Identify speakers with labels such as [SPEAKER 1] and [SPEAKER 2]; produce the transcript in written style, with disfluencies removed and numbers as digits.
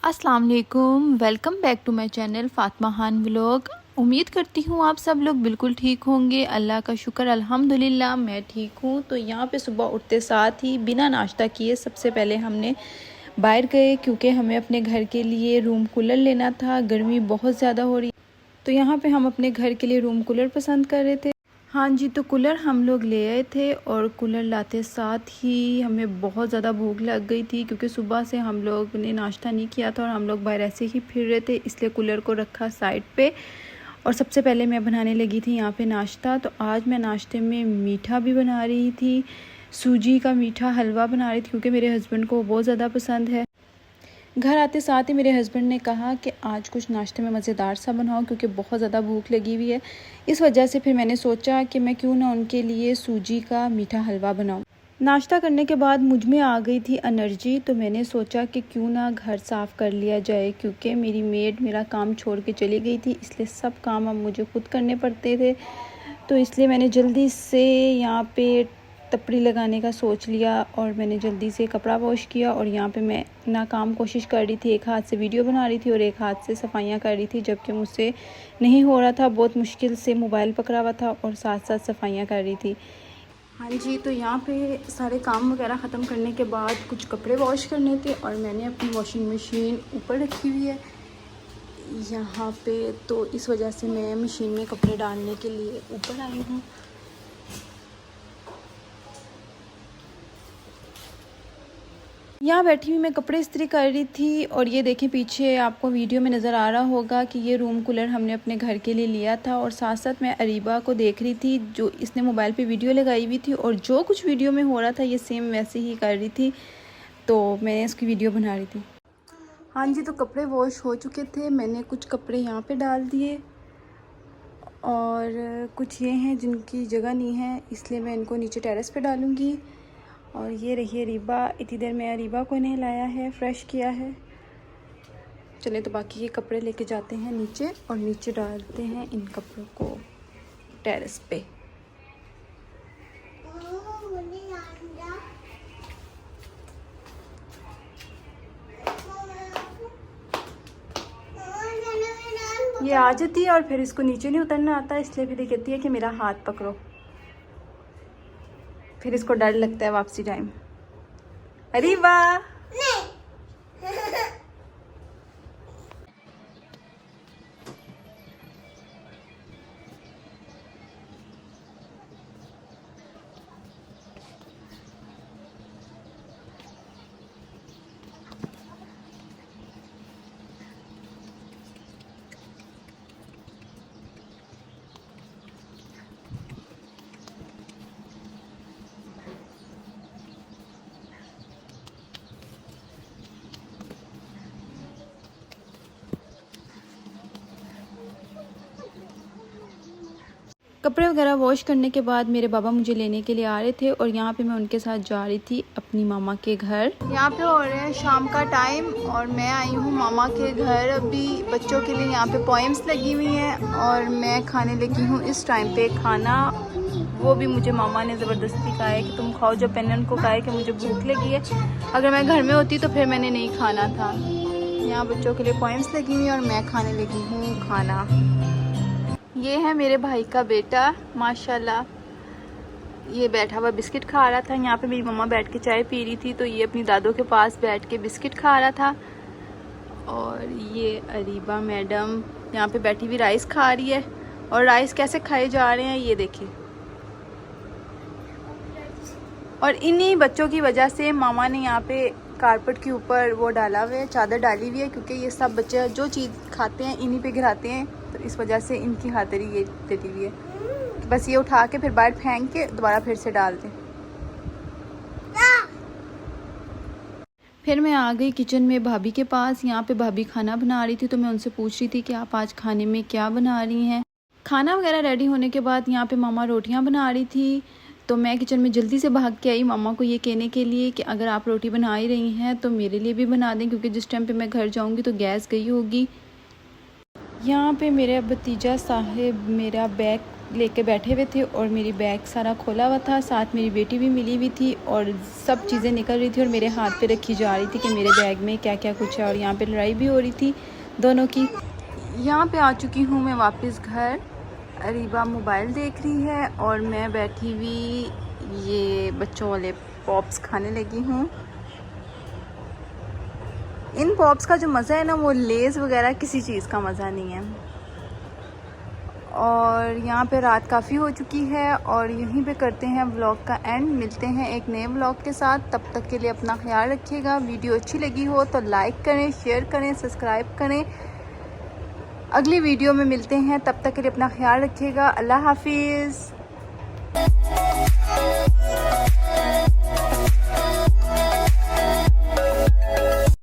[SPEAKER 1] अस्सलाम वालेकुम, welcome back to my channel Fatima Khan vlog. उम्मीद करती हूँ आप सब लोग बिल्कुल ठीक होंगे। अल्लाह का शुक्र अल्हम्दुलिल्लाह मैं ठीक हूँ। तो यहाँ पे सुबह उठते साथ ही बिना नाश्ता किए सबसे पहले हमने बाहर गए, क्योंकि हमें अपने घर के लिए रूम कूलर लेना था। गर्मी बहुत ज़्यादा हो रही, तो यहाँ पे हम अपने घर के लिए रूम कूलर पसंद कर रहे थे। हाँ जी, तो कूलर हम लोग ले आए थे और कूलर लाते साथ ही हमें बहुत ज़्यादा भूख लग गई थी, क्योंकि सुबह से हम लोग ने नाश्ता नहीं किया था और हम लोग बाहर ऐसे ही फिर रहे थे, इसलिए कूलर को रखा साइड पे। और सबसे पहले मैं बनाने लगी थी यहाँ पे नाश्ता। तो आज मैं नाश्ते में मीठा भी बना रही थी, सूजी का मीठा हलवा बना रही थी, क्योंकि मेरे हस्बैंड को बहुत ज़्यादा पसंद है। घर आते साथ ही मेरे हस्बैंड ने कहा कि आज कुछ नाश्ते में मज़ेदार सा बनाओ, क्योंकि बहुत ज़्यादा भूख लगी हुई है। इस वजह से फिर मैंने सोचा कि मैं क्यों ना उनके लिए सूजी का मीठा हलवा बनाऊं। नाश्ता करने के बाद मुझ में आ गई थी एनर्जी, तो मैंने सोचा कि क्यों ना घर साफ़ कर लिया जाए, क्योंकि मेरी मेड मेरा काम छोड़ के चली गई थी, इसलिए सब काम अब मुझे खुद करने पड़ते थे। तो इसलिए मैंने जल्दी से यहाँ पे तपड़ी लगाने का सोच लिया और मैंने जल्दी से कपड़ा वॉश किया। और यहाँ पे मैं नाकाम कोशिश कर रही थी, एक हाथ से वीडियो बना रही थी और एक हाथ से सफाइयाँ कर रही थी, जबकि मुझसे नहीं हो रहा था। बहुत मुश्किल से मोबाइल पकड़ा हुआ था और साथ साथ सफाइयाँ कर रही थी। हाँ जी, तो यहाँ पे सारे काम वगैरह ख़त्म करने के बाद कुछ कपड़े वॉश करने थे और मैंने अपनी वॉशिंग मशीन ऊपर रखी हुई है यहाँ पे, तो इस वजह से मैं मशीन में कपड़े डालने के लिए ऊपर आई हूँ। यहाँ बैठी हुई मैं कपड़े इस्त्री कर रही थी और ये देखें पीछे आपको वीडियो में नज़र आ रहा होगा कि ये रूम कूलर हमने अपने घर के लिए लिया था। और साथ साथ मैं अरीबा को देख रही थी, जो इसने मोबाइल पे वीडियो लगाई हुई थी और जो कुछ वीडियो में हो रहा था ये सेम वैसे ही कर रही थी, तो मैं इसकी वीडियो बना रही थी। हाँ जी, तो कपड़े वॉश हो चुके थे, मैंने कुछ कपड़े यहाँ पर डाल दिए और कुछ ये हैं जिनकी जगह नहीं है, इसलिए मैं इनको नीचे टेरेस पे डालूँगी। और ये रही रीबा, इतनी देर में रीबा को नहलाया है, फ्रेश किया है। चले तो बाकी ये कपड़े लेके जाते हैं नीचे और नीचे डालते हैं इन कपड़ों को टेरेस पे। ये आ जाती है और फिर इसको नीचे नहीं उतरना आता, इसलिए फिर ये कहती है कि मेरा हाथ पकड़ो, फिर इसको डर लगता है वापसी टाइम। अरीबा कपड़े वगैरह वॉश करने के बाद मेरे बाबा मुझे लेने के लिए आ रहे थे और यहाँ पे मैं उनके साथ जा रही थी अपनी मामा के घर। यहाँ पे हो रहे हैं शाम का टाइम और मैं आई हूँ मामा के घर। अभी बच्चों के लिए यहाँ पे पोएम्स लगी हुई हैं और मैं खाने लगी हूँ इस टाइम पे खाना। वो भी मुझे मामा ने ज़बरदस्ती कहा है कि तुम खाओ, जब मैंने उनको कहा है कि मुझे भूख लगी है, अगर मैं घर में होती तो फिर मैंने नहीं खाना था। यहाँ बच्चों के लिए पोएम्स लगी हुई हैं और मैं खाने लगी हूँ खाना। ये है मेरे भाई का बेटा माशाल्लाह, ये बैठा हुआ बिस्किट खा रहा था। यहाँ पे मेरी मम्मा बैठ के चाय पी रही थी, तो ये अपनी दादों के पास बैठ के बिस्किट खा रहा था। और ये अरीबा मैडम यहाँ पे बैठी हुई राइस खा रही है। और राइस कैसे खाए जा रहे हैं ये देखिए। और इन्हीं बच्चों की वजह से मामा ने यहाँ पे कारपेट के ऊपर वो डाला हुआ है, चादर डाली हुई है, क्योंकि ये सब बच्चे जो चीज़ खाते हैं इन्हीं पे गिराते हैं, तो इस वजह से इनकी खातिरी ये डली हुई है कि बस ये उठा के फिर बाहर फेंक के दोबारा फिर से डाल दें। फिर मैं आ गई किचन में भाभी के पास। यहाँ पे भाभी खाना बना रही थी, तो मैं उनसे पूछ रही थी कि आप आज खाने में क्या बना रही हैं। खाना वगैरह रेडी होने के बाद यहाँ पे मामा रोटियाँ बना रही थी, तो मैं किचन में जल्दी से भाग के आई मामा को ये कहने के लिए कि अगर आप रोटी बना ही रही हैं तो मेरे लिए भी बना दें, क्योंकि जिस टाइम पे मैं घर जाऊंगी तो गैस गई होगी। यहाँ पे मेरा भतीजा साहिब मेरा बैग लेके बैठे हुए थे और मेरी बैग सारा खोला हुआ था, साथ मेरी बेटी भी मिली हुई थी और सब चीज़ें निकल रही थी और मेरे हाथ पे रखी जा रही थी कि मेरे बैग में क्या क्या कुछ है। और यहाँ पे लड़ाई भी हो रही थी दोनों की। यहाँ पे आ चुकी हूँ मैं वापस घर। अरीबा मोबाइल देख रही है और मैं बैठी हुई ये बच्चों वाले पॉप्स खाने लगी हूँ। इन पॉप्स का जो मज़ा है ना, वो लेज़ वगैरह किसी चीज़ का मज़ा नहीं है। और यहाँ पे रात काफ़ी हो चुकी है और यहीं पे करते हैं व्लॉग का एंड। मिलते हैं एक नए व्लॉग के साथ, तब तक के लिए अपना ख्याल रखिएगा। वीडियो अच्छी लगी हो तो लाइक करें, शेयर करें, सब्सक्राइब करें। अगली वीडियो में मिलते हैं, तब तक के लिए अपना ख्याल रखिएगा। अल्लाह हाफिज़।